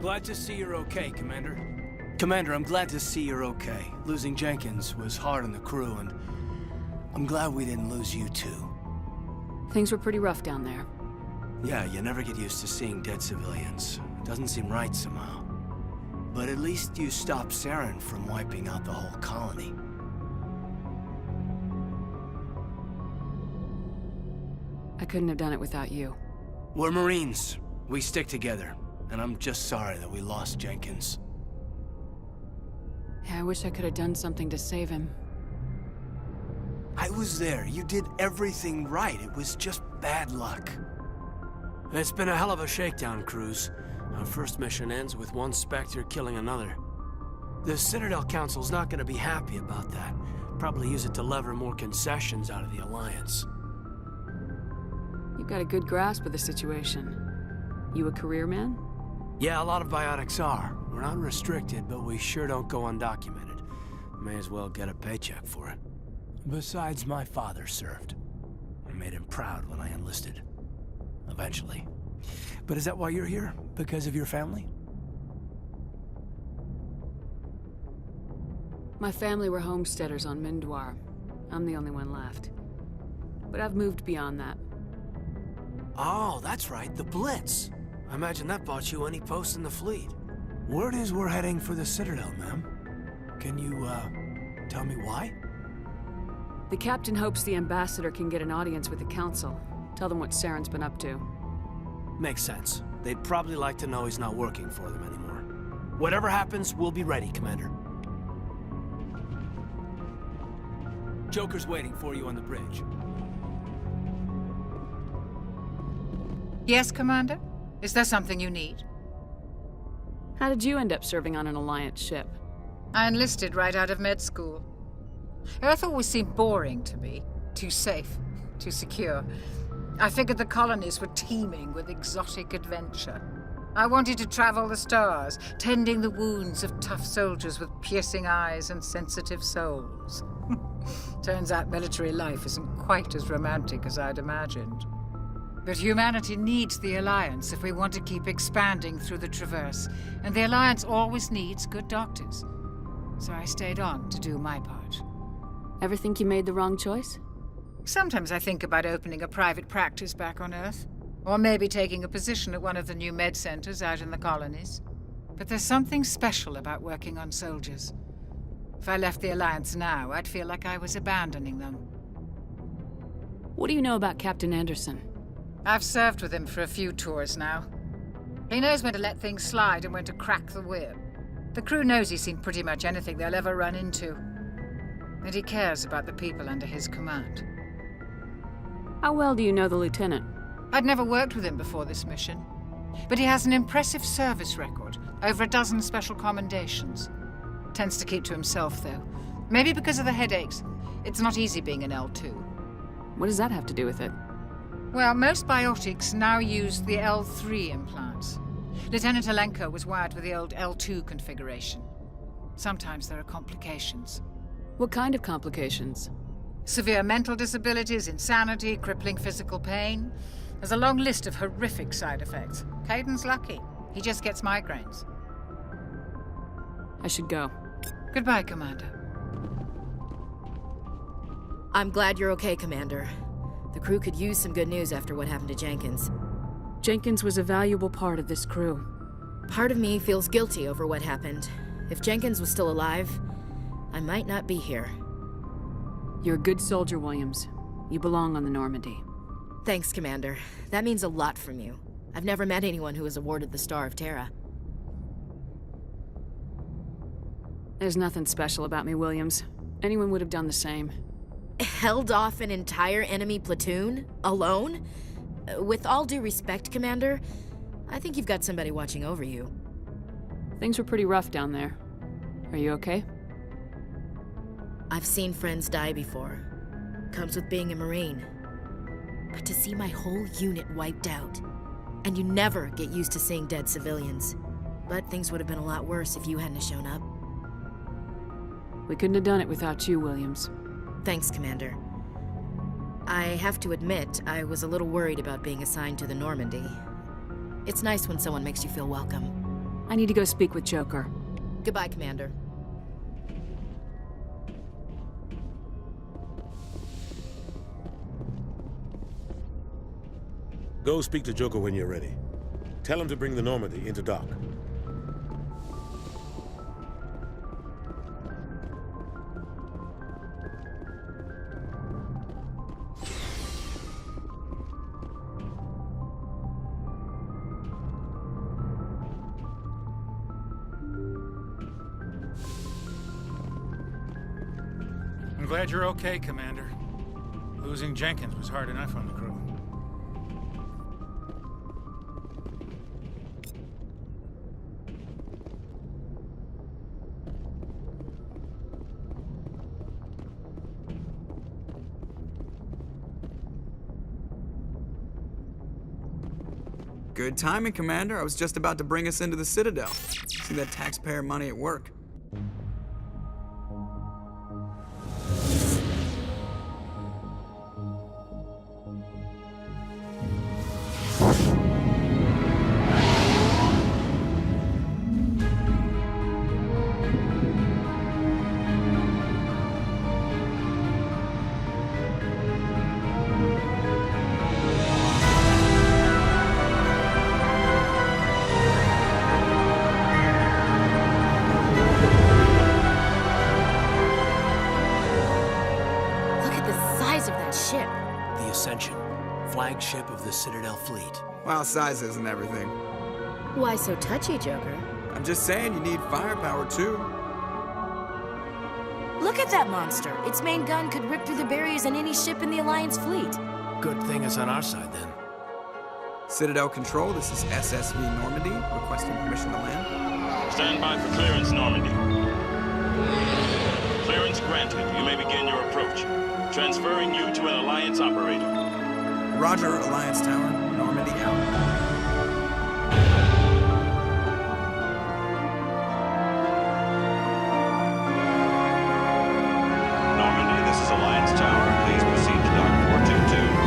Glad to see you're okay, Commander. Commander, I'm glad to see you're okay. Losing Jenkins was hard on the crew, and I'm glad we didn't lose you too. Things were pretty rough down there. Yeah, you never get used to seeing dead civilians. It doesn't seem right somehow. But at least you stopped Saren from wiping out the whole colony. I couldn't have done it without you. We're Marines. We stick together. And I'm just sorry that we lost Jenkins. Yeah, I wish I could have done something to save him. I was there. You did everything right. It was just bad luck. It's been a hell of a shakedown, Cruz. Our first mission ends with one Spectre killing another. The Citadel Council's not gonna be happy about that. Probably use it to lever more concessions out of the Alliance. You've got a good grasp of the situation. You a career man? Yeah, a lot of biotics are. We're not restricted, but we sure don't go undocumented. May as well get a paycheck for it. Besides, my father served. I made him proud when I enlisted. Eventually. But is that why you're here? Because of your family? My family were homesteaders on Mindwar. I'm the only one left. But I've moved beyond that. Oh, that's right, the Blitz. I imagine that bought you any post in the fleet. Word is we're heading for the Citadel, ma'am. Can you, tell me why? The captain hopes the ambassador can get an audience with the council. Tell them what Saren's been up to. Makes sense. They'd probably like to know he's not working for them anymore. Whatever happens, we'll be ready, Commander. Joker's waiting for you on the bridge. Yes, Commander? Is there something you need? How did you end up serving on an Alliance ship? I enlisted right out of med school. Earth always seemed boring to me. Too safe, too secure. I figured the colonies were teeming with exotic adventure. I wanted to travel the stars, tending the wounds of tough soldiers with piercing eyes and sensitive souls. Turns out military life isn't quite as romantic as I'd imagined. But humanity needs the Alliance if we want to keep expanding through the Traverse, and the Alliance always needs good doctors. So I stayed on to do my part. Ever think you made the wrong choice? Sometimes I think about opening a private practice back on Earth, or maybe taking a position at one of the new med centers out in the colonies. But there's something special about working on soldiers. If I left the Alliance now, I'd feel like I was abandoning them. What do you know about Captain Anderson? I've served with him for a few tours now. He knows when to let things slide and when to crack the whip. The crew knows he's seen pretty much anything they'll ever run into. And he cares about the people under his command. How well do you know the lieutenant? I'd never worked with him before this mission. But he has an impressive service record, over a dozen special commendations. Tends to keep to himself, though. Maybe because of the headaches. It's not easy being an L2. What does that have to do with it? Well, most biotics now use the L3 implants. Lieutenant Alenko was wired with the old L2 configuration. Sometimes there are complications. What kind of complications? Severe mental disabilities, insanity, crippling physical pain. There's a long list of horrific side effects. Caden's lucky. He just gets migraines. I should go. Goodbye, Commander. I'm glad you're okay, Commander. The crew could use some good news after what happened to Jenkins. Jenkins was a valuable part of this crew. Part of me feels guilty over what happened. If Jenkins was still alive, I might not be here. You're a good soldier, Williams. You belong on the Normandy. Thanks, Commander. That means a lot from you. I've never met anyone who was awarded the Star of Terra. There's nothing special about me, Williams. Anyone would have done the same. Held off an entire enemy platoon? Alone? With all due respect, Commander, I think you've got somebody watching over you. Things were pretty rough down there. Are you okay? I've seen friends die before. Comes with being a Marine. But to see my whole unit wiped out, and you never get used to seeing dead civilians. But things would have been a lot worse if you hadn't shown up. We couldn't have done it without you, Williams. Thanks, Commander. I have to admit, I was a little worried about being assigned to the Normandy. It's nice when someone makes you feel welcome. I need to go speak with Joker. Goodbye, Commander. Go speak to Joker when you're ready. Tell him to bring the Normandy into dock. I'm glad you're okay, Commander. Losing Jenkins was hard enough on the crew. Good timing, Commander. I was just about to bring us into the Citadel. See that taxpayer money at work. The Ascension, flagship of the Citadel fleet. Well, size isn't everything. Why so touchy, Joker? I'm just saying you need firepower, too. Look at that monster. Its main gun could rip through the barriers in any ship in the Alliance fleet. Good thing it's on our side, then. Citadel Control, this is SSV Normandy, requesting permission to land. Stand by for clearance, Normandy. Clearance granted. You may begin your approach. Transferring you to an Alliance operator. Roger, Alliance Tower, Normandy out. Normandy, this is Alliance Tower. Please proceed to Dock 422.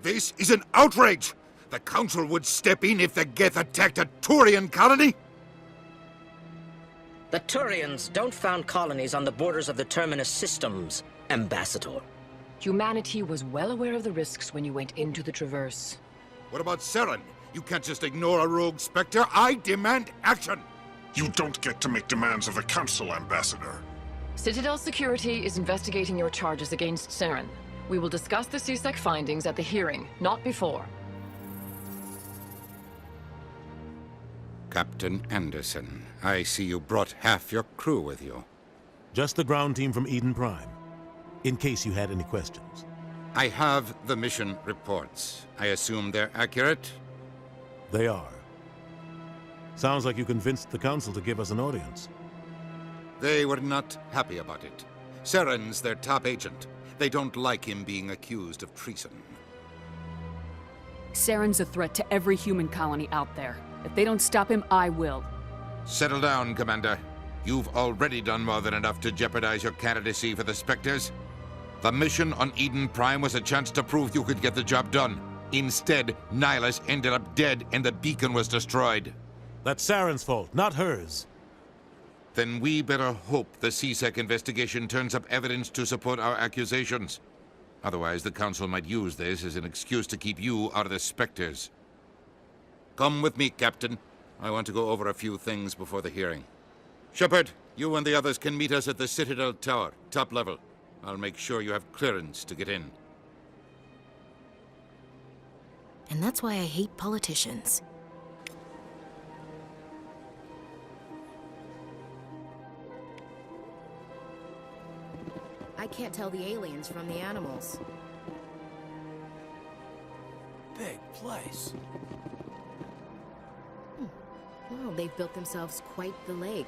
This is an outrage! The Council would step in if the Geth attacked a Turian colony? The Turians don't found colonies on the borders of the Terminus systems, Ambassador. Humanity was well aware of the risks when you went into the Traverse. What about Saren? You can't just ignore a rogue Spectre. I demand action! You don't get to make demands of the Council, Ambassador. Citadel Security is investigating your charges against Saren. We will discuss the CSEC findings at the hearing, not before. Captain Anderson, I see you brought half your crew with you. Just the ground team from Eden Prime, in case you had any questions. I have the mission reports. I assume they're accurate? They are. Sounds like you convinced the Council to give us an audience. They were not happy about it. Saren's their top agent. They don't like him being accused of treason. Saren's a threat to every human colony out there. If they don't stop him, I will. Settle down, Commander. You've already done more than enough to jeopardize your candidacy for the Spectres. The mission on Eden Prime was a chance to prove you could get the job done. Instead, Nihilus ended up dead and the beacon was destroyed. That's Saren's fault, not hers. Then we better hope the CSEC investigation turns up evidence to support our accusations. Otherwise, the Council might use this as an excuse to keep you out of the Spectres. Come with me, Captain. I want to go over a few things before the hearing. Shepard, you and the others can meet us at the Citadel Tower, top level. I'll make sure you have clearance to get in. And that's why I hate politicians. I can't tell the aliens from the animals. Big place. Well, they've built themselves quite the lake.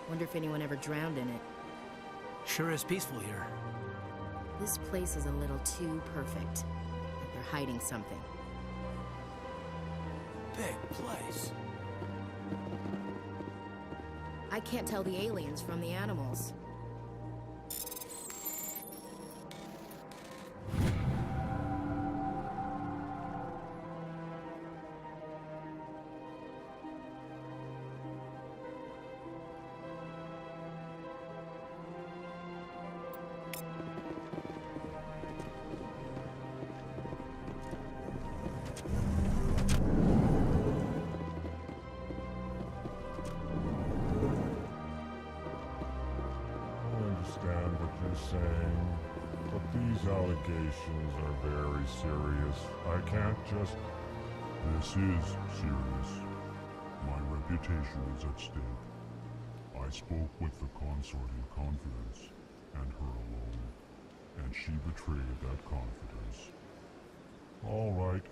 Wonder if anyone ever drowned in it. Sure is peaceful here. This place is a little too perfect. Like they're hiding something. Big place. I can't tell the aliens from the animals. Understand what you're saying, but these allegations are very serious. I can't just... This is serious. My reputation is at stake. I spoke with the consort in confidence, and her alone, and she betrayed that confidence. All right.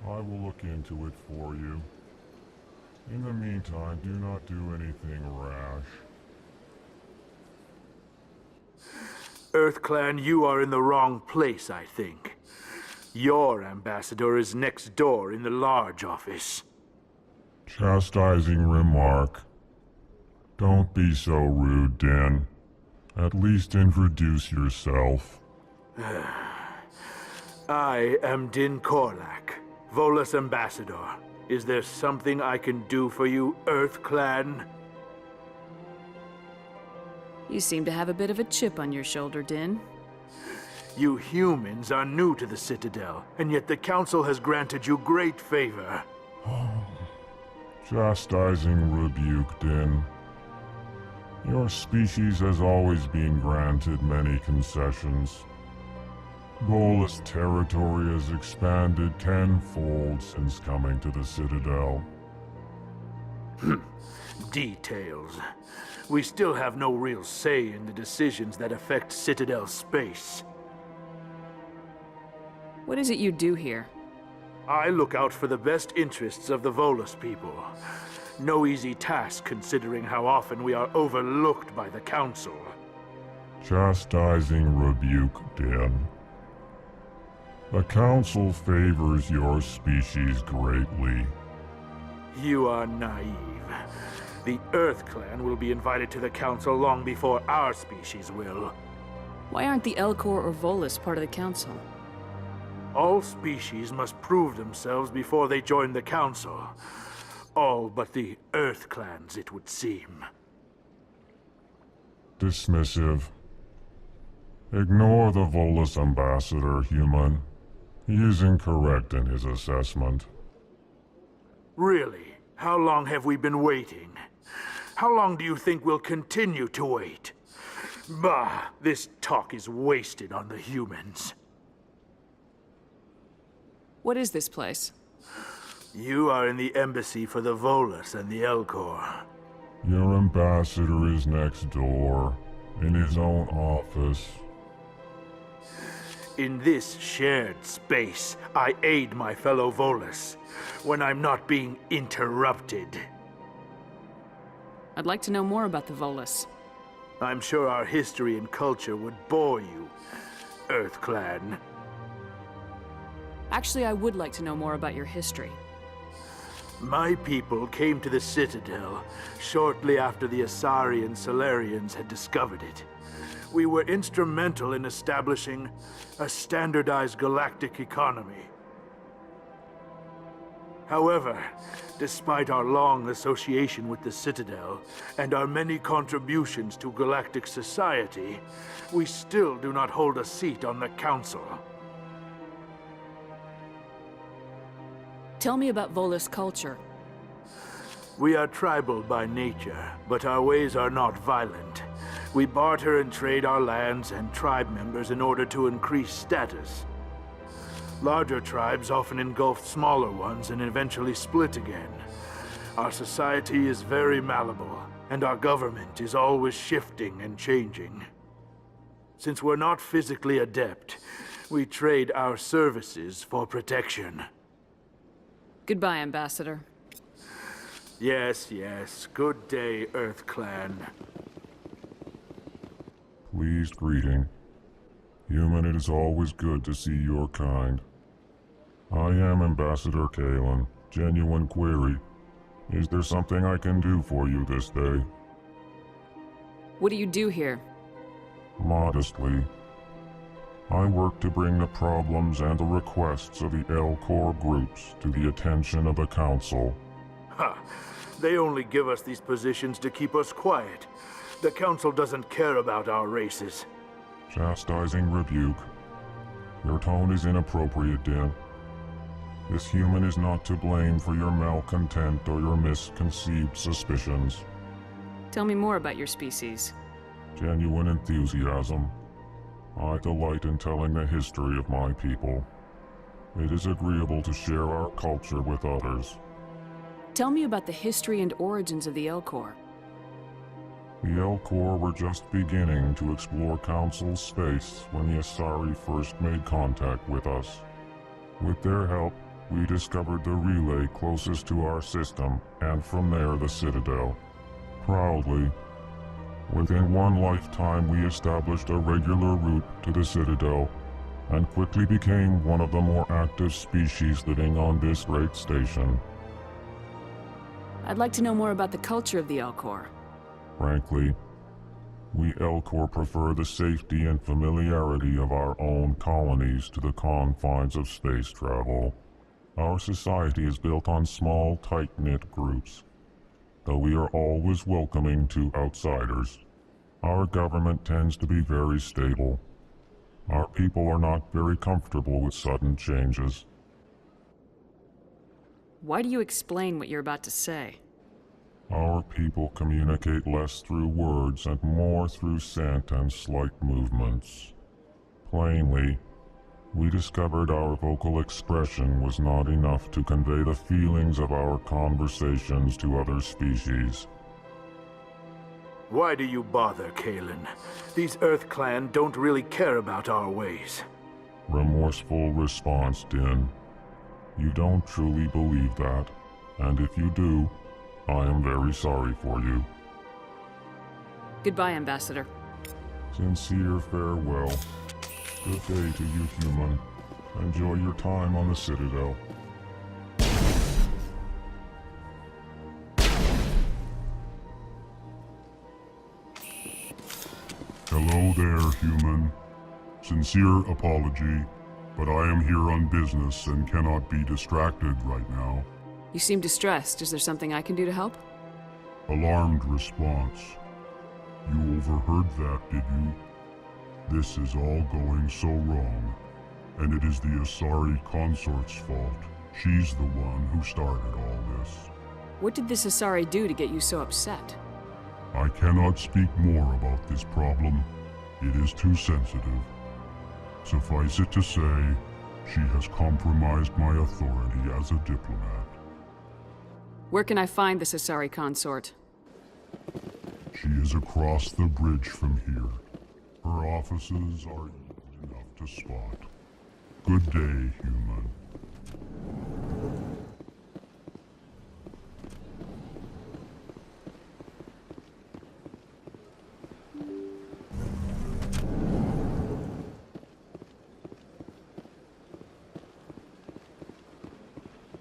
I will look into it for you. In the meantime, do not do anything rash. EarthClan, you are in the wrong place, I think. Your ambassador is next door in the large office. Chastising remark. Don't be so rude, Din. At least introduce yourself. I am Din Korlak, Volus ambassador. Is there something I can do for you, EarthClan? You seem to have a bit of a chip on your shoulder, Din. You humans are new to the Citadel, and yet the Council has granted you great favor. Chastising rebuke, Din. Your species has always been granted many concessions. Volus territory has expanded tenfold since coming to the Citadel. Details. We still have no real say in the decisions that affect Citadel space. What is it you do here? I look out for the best interests of the Volus people. No easy task considering how often we are overlooked by the Council. Chastising rebuke, Din. The Council favors your species greatly. You are naive. The EarthClan will be invited to the Council long before our species will. Why aren't the Elcor or Volus part of the Council? All species must prove themselves before they join the Council. All but the EarthClans, it would seem. Dismissive. Ignore the Volus ambassador, human. He is incorrect in his assessment. Really? How long have we been waiting? How long do you think we'll continue to wait? Bah, this talk is wasted on the humans. What is this place? You are in the embassy for the Volus and the Elcor. Your ambassador is next door, in his own office. In this shared space, I aid my fellow Volus when I'm not being interrupted. I'd like to know more about the Volus. I'm sure our history and culture would bore you, EarthClan. Actually, I would like to know more about your history. My people came to the Citadel shortly after the Asari and Solarians had discovered it. We were instrumental in establishing a standardized galactic economy. However, despite our long association with the Citadel and our many contributions to galactic society, we still do not hold a seat on the Council. Tell me about Volus culture. We are tribal by nature, but our ways are not violent. We barter and trade our lands and tribe members in order to increase status. Larger tribes often engulf smaller ones and eventually split again. Our society is very malleable, and our government is always shifting and changing. Since we're not physically adept, we trade our services for protection. Goodbye, Ambassador. Yes, yes. Good day, EarthClan. Pleased greeting. Human, it is always good to see your kind. I am Ambassador Kalen. Genuine query. Is there something I can do for you this day? What do you do here? Modestly. I work to bring the problems and the requests of the L-Corps groups to the attention of the Council. Ha! They only give us these positions to keep us quiet. The Council doesn't care about our races. Chastising rebuke. Your tone is inappropriate, Din. This human is not to blame for your malcontent or your misconceived suspicions. Tell me more about your species. Genuine enthusiasm. I delight in telling the history of my people. It is agreeable to share our culture with others. Tell me about the history and origins of the L-Corps. The L-Corps were just beginning to explore Council space when the Asari first made contact with us. With their help, we discovered the relay closest to our system, and from there the Citadel. Proudly, within one lifetime we established a regular route to the Citadel, and quickly became one of the more active species living on this great station. I'd like to know more about the culture of the L-Corps. Frankly, we L-Corps prefer the safety and familiarity of our own colonies to the confines of space travel. Our society is built on small, tight-knit groups, though we are always welcoming to outsiders. Our government tends to be very stable. Our people are not very comfortable with sudden changes. Why do you explain what you're about to say? Our people communicate less through words and more through scent and slight movements. Plainly, we discovered our vocal expression was not enough to convey the feelings of our conversations to other species. Why do you bother, Kalen? These Earth Clan don't really care about our ways. Remorseful response, Din. You don't truly believe that, and if you do, I am very sorry for you. Goodbye, Ambassador. Sincere farewell. Good day to you, human. Enjoy your time on the Citadel. Hello there, human. Sincere apology, but I am here on business and cannot be distracted right now. You seem distressed. Is there something I can do to help? Alarmed response. You overheard that, did you? This is all going so wrong, and it is the Asari consort's fault. She's the one who started all this. What did this Asari do to get you so upset? I cannot speak more about this problem. It is too sensitive. Suffice it to say, she has compromised my authority as a diplomat. Where can I find this Asari consort? She is across the bridge from here. Her offices are easy enough to spot. Good day, human.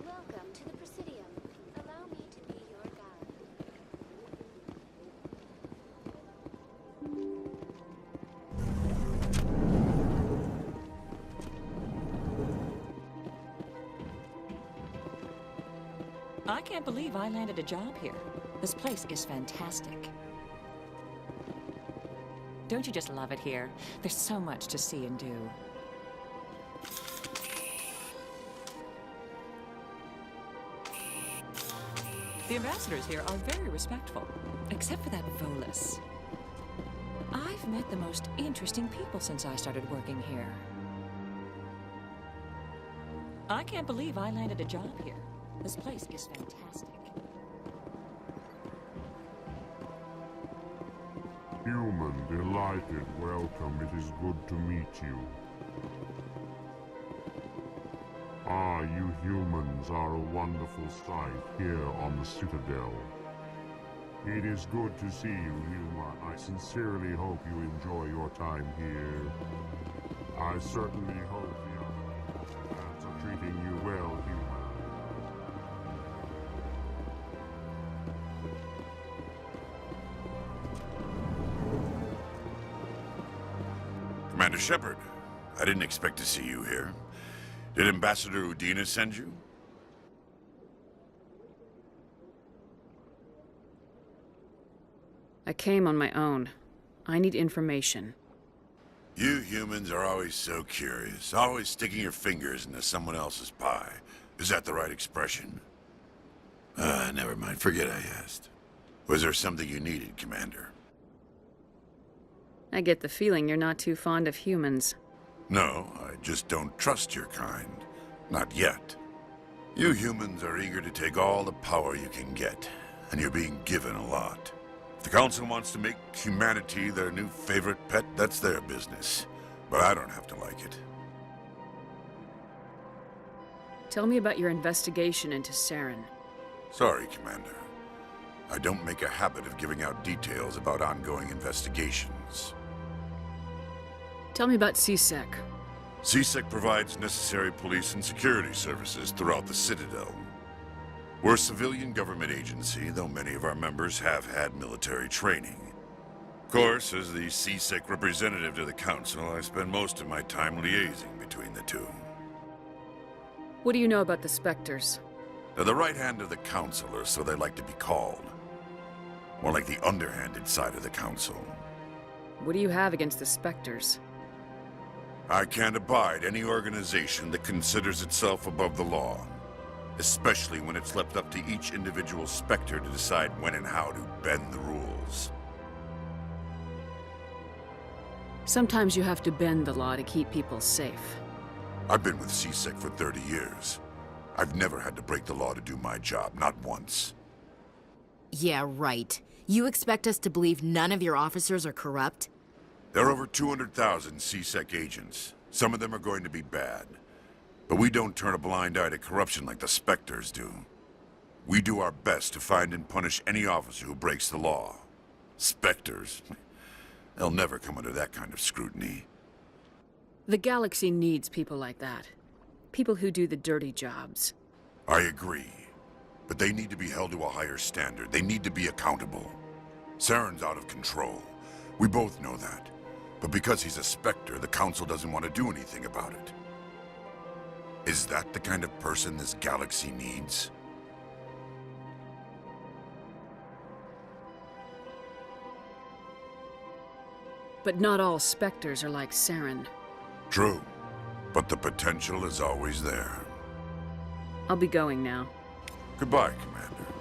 Welcome to the Presidium. Allow me to be your guide. I can't believe I landed a job here. This place is fantastic. Don't you just love it here? There's so much to see and do. The ambassadors here are very respectful, except for that Volus. I've met the most interesting people since I started working here. I can't believe I landed a job here. This place is fantastic. Human, delighted, welcome. It is good to meet you. Ah, you humans are a wonderful sight here on the Citadel. It is good to see you, human. I sincerely hope you enjoy your time here. I certainly hope the lands are treating you well, human. Commander Shepard, I didn't expect to see you here. Did Ambassador Udina send you? I came on my own. I need information. You humans are always so curious, always sticking your fingers into someone else's pie. Is that the right expression? Never mind. Forget I asked. Was there something you needed, Commander? I get the feeling you're not too fond of humans. No, I just don't trust your kind. Not yet. You humans are eager to take all the power you can get, and you're being given a lot. If the Council wants to make humanity their new favorite pet, that's their business. But I don't have to like it. Tell me about your investigation into Saren. Sorry, Commander. I don't make a habit of giving out details about ongoing investigations. Tell me about CSEC. CSEC provides necessary police and security services throughout the Citadel. We're a civilian government agency, though many of our members have had military training. Of course, as the CSEC representative to the Council, I spend most of my time liaising between the two. What do you know about the Spectres? They're the right hand of the Council, or so they like to be called. More like the underhanded side of the Council. What do you have against the Spectres? I can't abide any organization that considers itself above the law. Especially when it's left up to each individual Spectre to decide when and how to bend the rules. Sometimes you have to bend the law to keep people safe. I've been with CSEC for 30 years. I've never had to break the law to do my job, not once. Yeah, right. You expect us to believe none of your officers are corrupt? There are over 200,000 CSEC agents. Some of them are going to be bad. But we don't turn a blind eye to corruption like the Spectres do. We do our best to find and punish any officer who breaks the law. Spectres? They'll never come under that kind of scrutiny. The galaxy needs people like that. People who do the dirty jobs. I agree. But they need to be held to a higher standard. They need to be accountable. Saren's out of control. We both know that. But because he's a Spectre, the Council doesn't want to do anything about it. Is that the kind of person this galaxy needs? But not all Spectres are like Saren. True. But the potential is always there. I'll be going now. Goodbye, Commander.